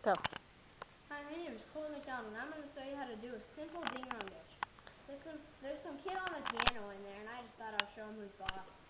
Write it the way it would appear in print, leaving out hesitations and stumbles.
Go. Hi, my name is Cole McDonald, and I'm going to show you how to do a simple ding dong ditch. There's some kid on the piano in there, and I just thought I'd show him who's boss.